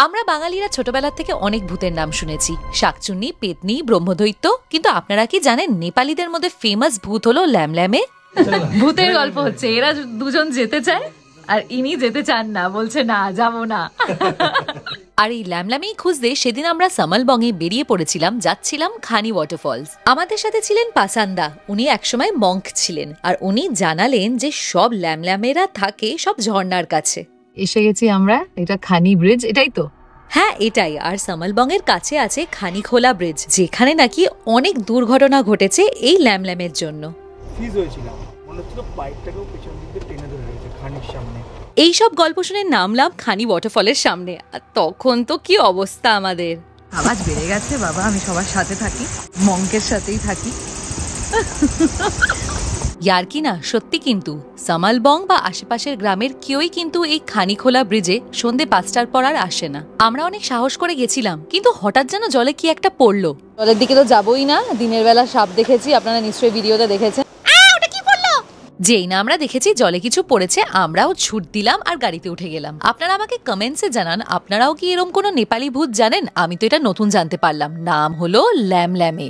আমরা বাঙালিরা ছোটবেলা থেকে অনেক ভূতের নাম শুনেছি, শাকচুন্নি, পেতনি, ব্রহ্মদৈত্য। কিন্তু আপনারা কি জানেন নেপালিদের মধ্যে ফেমাস ভূত হলো ল্যামল্যামে? ভূতের গল্প হচ্ছে, এরা দুজন যেতে চায় আর ইনি যেতে চান না, বলছে না যাবো না। আর এই ল্যামল্যামেই খুঁজতে সেদিন আমরা সামালবঙ্গে বেরিয়ে পড়েছিলাম, যাচ্ছিলাম খানি ওয়াটারফলস। আমাদের সাথে ছিলেন পাসান্দা, উনি একসময় মঙ্ক ছিলেন, আর উনি জানালেন যে সব ল্যামল্যামেরা থাকে সব ঝর্ণার কাছে। এসে গেছি আমরা, এটা খানি ব্রিজ, এটাই তো? হ্যাঁ এটাই। আর সামালবঙ্গের কাছে আছে খানিখোলা ব্রিজ, যেখানে নাকি অনেক দুর্ঘটনা ঘটেছে এই ল্যামল্যামের জন্য। এইসব গল্প শুনে নামলাম খানি ওয়াটারফলের সামনে, আর তখন তো কি অবস্থা আমাদের। আওয়াজ বেড়ে গেছে বাবা, আমি সবার সাথে থাকি, মঙ্কের সাথেই থাকি। ইয়ার কি না, সত্যি কিন্তু সামালবং বা আশেপাশের গ্রামের কেউই কিন্তু এই খানিখোলা ব্রিজে সন্ধে 5টার পর আর আসে না। আমরা অনেক সাহস করে গেছিলাম, কিন্তু হঠাৎ যেন জলে কি একটা পড়লো। জলের দিকে তো যাবোই না, দিনের বেলা সাপ দেখেছি, আপনারা নিশ্চয়ই ভিডিওতে দেখেছেন। যেই না আমরা দেখেছি জলে কিছু পড়েছে, আমরাও ছুট দিলাম আর গাড়িতে উঠে গেলাম। আপনারা আমাকে কমেন্টসে জানান, আপনারাও কি এরকম কোনো নেপালি ভূত জানেন? আমি তো এটা নতুন জানতে পারলাম, নাম হলো ল্যামল্যামে।